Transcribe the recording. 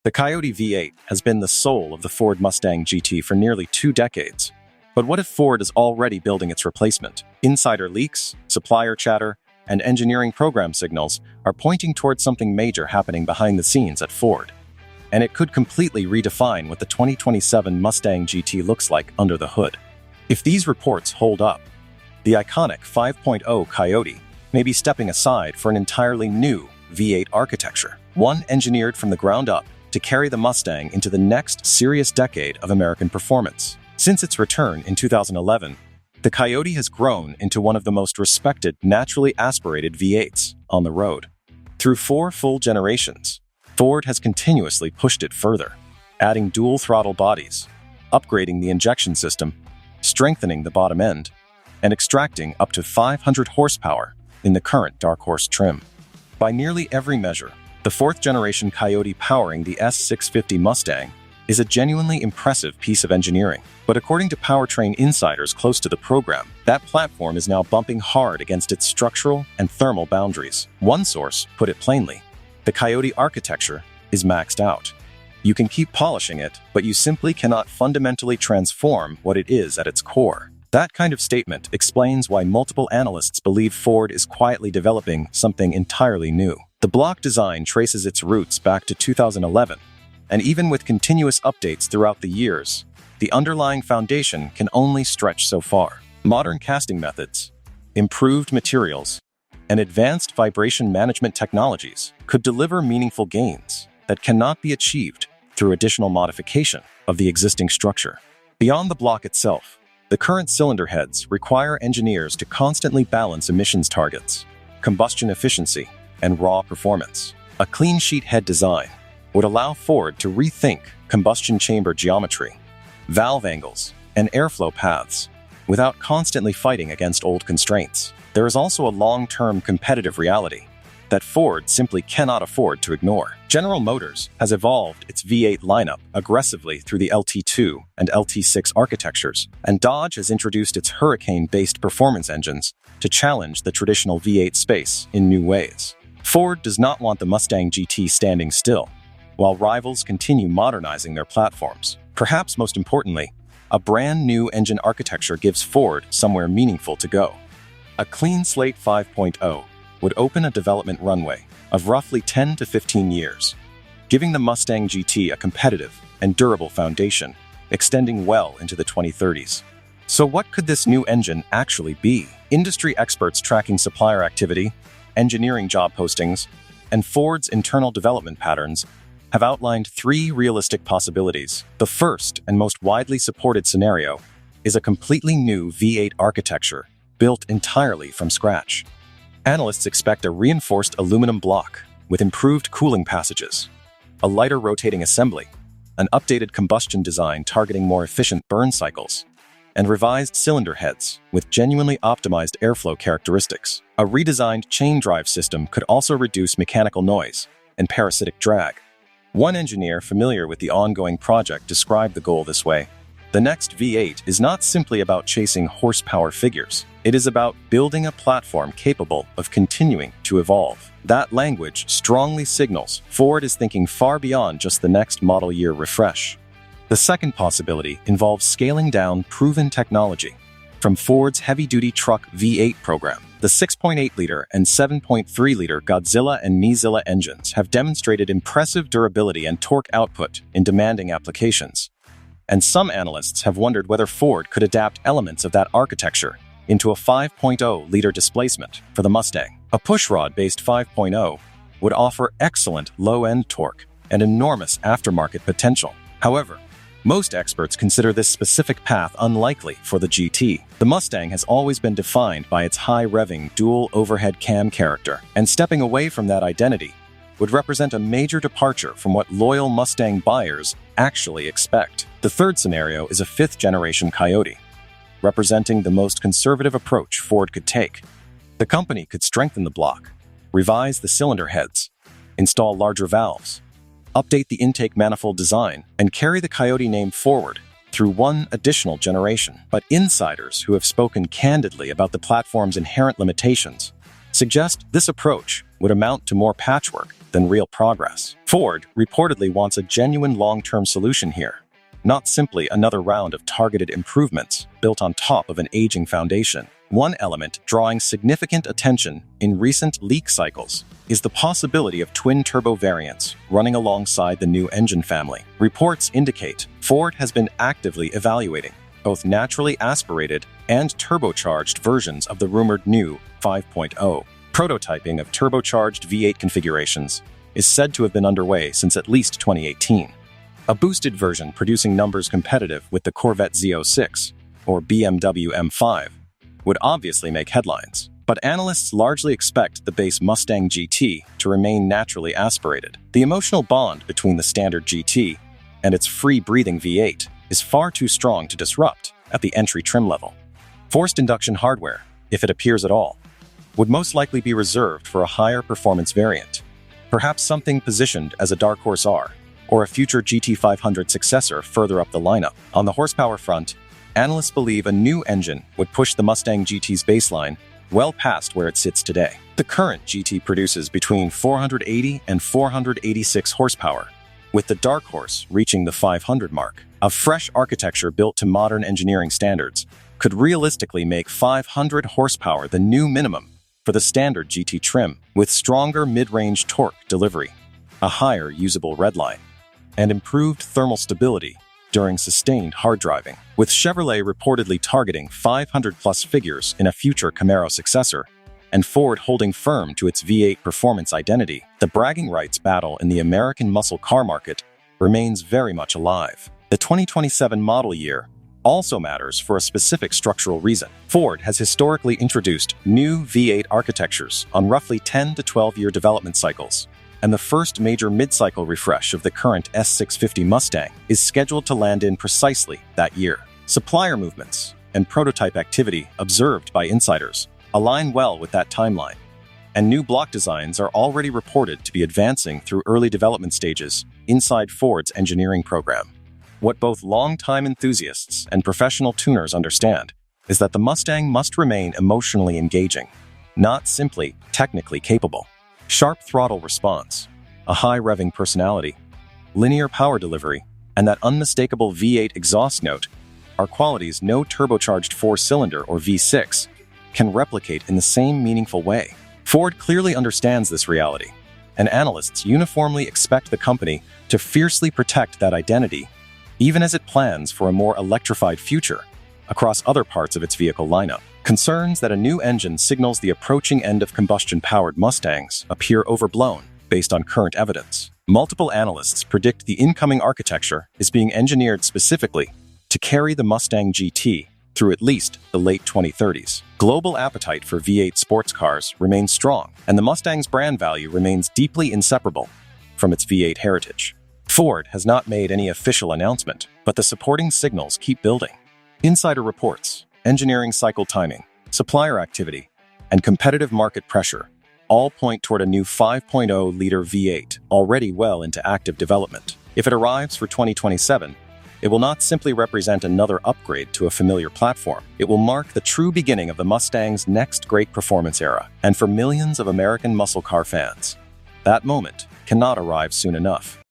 The Coyote V8 has been the soul of the Ford Mustang GT for nearly 2 decades. But what if Ford is already building its replacement? Insider leaks, supplier chatter, and engineering program signals are pointing towards something major happening behind the scenes at Ford. And it could completely redefine what the 2027 Mustang GT looks like under the hood. If these reports hold up, the iconic 5.0 Coyote may be stepping aside for an entirely new V8 architecture, one engineered from the ground up to carry the Mustang into the next serious decade of American performance. Since its return in 2011, the Coyote has grown into one of the most respected naturally aspirated V8s on the road. Through 4 full generations, Ford has continuously pushed it further, adding dual-throttle bodies, upgrading the injection system, strengthening the bottom end, and extracting up to 500 horsepower in the current Dark Horse trim. By nearly every measure, the 4th-generation Coyote powering the S650 Mustang is a genuinely impressive piece of engineering. But according to powertrain insiders close to the program, that platform is now bumping hard against its structural and thermal boundaries. One source put it plainly: the Coyote architecture is maxed out. You can keep polishing it, but you simply cannot fundamentally transform what it is at its core. That kind of statement explains why multiple analysts believe Ford is quietly developing something entirely new. The block design traces its roots back to 2011, and even with continuous updates throughout the years, the underlying foundation can only stretch so far. Modern casting methods, improved materials, and advanced vibration management technologies could deliver meaningful gains that cannot be achieved through additional modification of the existing structure. Beyond the block itself, the current cylinder heads require engineers to constantly balance emissions targets, combustion efficiency, and raw performance. A clean sheet head design would allow Ford to rethink combustion chamber geometry, valve angles, and airflow paths without constantly fighting against old constraints. There is also a long-term competitive reality that Ford simply cannot afford to ignore. General Motors has evolved its V8 lineup aggressively through the LT2 and LT6 architectures, and Dodge has introduced its Hurricane-based performance engines to challenge the traditional V8 space in new ways. Ford does not want the Mustang GT standing still, while rivals continue modernizing their platforms. Perhaps most importantly, a brand new engine architecture gives Ford somewhere meaningful to go. A clean slate 5.0 would open a development runway of roughly 10 to 15 years, giving the Mustang GT a competitive and durable foundation, extending well into the 2030s. So what could this new engine actually be? Industry experts tracking supplier activity, engineering job postings, and Ford's internal development patterns have outlined 3 realistic possibilities. The first and most widely supported scenario is a completely new V8 architecture built entirely from scratch. Analysts expect a reinforced aluminum block with improved cooling passages, a lighter rotating assembly, an updated combustion design targeting more efficient burn cycles, and revised cylinder heads with genuinely optimized airflow characteristics. A redesigned chain drive system could also reduce mechanical noise and parasitic drag. One engineer familiar with the ongoing project described the goal this way: the next V8 is not simply about chasing horsepower figures. It is about building a platform capable of continuing to evolve. That language strongly signals Ford is thinking far beyond just the next model year refresh. The second possibility involves scaling down proven technology from Ford's heavy-duty truck V8 program. The 6.8-liter and 7.3-liter Godzilla and Meazilla engines have demonstrated impressive durability and torque output in demanding applications. And some analysts have wondered whether Ford could adapt elements of that architecture into a 5.0-liter displacement for the Mustang. A pushrod-based 5.0 would offer excellent low-end torque and enormous aftermarket potential. However, most experts consider this specific path unlikely for the GT. The Mustang has always been defined by its high-revving dual overhead cam character, and stepping away from that identity would represent a major departure from what loyal Mustang buyers actually expect. The third scenario is a 5th-generation Coyote, representing the most conservative approach Ford could take. The company could strengthen the block, revise the cylinder heads, install larger valves, update the intake manifold design, and carry the Coyote name forward through one additional generation. But insiders who have spoken candidly about the platform's inherent limitations suggest this approach would amount to more patchwork than real progress. Ford reportedly wants a genuine long-term solution here, not simply another round of targeted improvements built on top of an aging foundation. One element drawing significant attention in recent leak cycles is the possibility of twin-turbo variants running alongside the new engine family. Reports indicate Ford has been actively evaluating both naturally aspirated and turbocharged versions of the rumored new 5.0. Prototyping of turbocharged V8 configurations is said to have been underway since at least 2018. A boosted version producing numbers competitive with the Corvette Z06 or BMW M5 would obviously make headlines, but analysts largely expect the base Mustang GT to remain naturally aspirated. The emotional bond between the standard GT and its free-breathing V8 is far too strong to disrupt at the entry trim level. Forced induction hardware, if it appears at all, would most likely be reserved for a higher performance variant, perhaps something positioned as a Dark Horse R or a future GT500 successor further up the lineup. On the horsepower front, analysts believe a new engine would push the Mustang GT's baseline well past where it sits today. The current GT produces between 480 and 486 horsepower, with the Dark Horse reaching the 500 mark. A fresh architecture built to modern engineering standards could realistically make 500 horsepower the new minimum for the standard GT trim, with stronger mid-range torque delivery, a higher usable redline, and improved thermal stability during sustained hard driving. With Chevrolet reportedly targeting 500-plus figures in a future Camaro successor, and Ford holding firm to its V8 performance identity, the bragging rights battle in the American muscle car market remains very much alive. The 2027 model year also matters for a specific structural reason. Ford has historically introduced new V8 architectures on roughly 10 to 12-year development cycles, and the first major mid-cycle refresh of the current S650 Mustang is scheduled to land in precisely that year. Supplier movements and prototype activity observed by insiders align well with that timeline, and new block designs are already reported to be advancing through early development stages inside Ford's engineering program. What both longtime enthusiasts and professional tuners understand is that the Mustang must remain emotionally engaging, not simply technically capable. Sharp throttle response, a high revving personality, linear power delivery, and that unmistakable V8 exhaust note are qualities no turbocharged four-cylinder or V6 can replicate in the same meaningful way. Ford clearly understands this reality, and analysts uniformly expect the company to fiercely protect that identity, even as it plans for a more electrified future across other parts of its vehicle lineup. Concerns that a new engine signals the approaching end of combustion-powered Mustangs appear overblown based on current evidence. Multiple analysts predict the incoming architecture is being engineered specifically to carry the Mustang GT through at least the late 2030s. Global appetite for V8 sports cars remains strong, and the Mustang's brand value remains deeply inseparable from its V8 heritage. Ford has not made any official announcement, but the supporting signals keep building. Insider reports, engineering cycle timing, supplier activity, and competitive market pressure all point toward a new 5.0-liter V8 already well into active development. If it arrives for 2027, it will not simply represent another upgrade to a familiar platform. It will mark the true beginning of the Mustang's next great performance era, and for millions of American muscle car fans, that moment cannot arrive soon enough.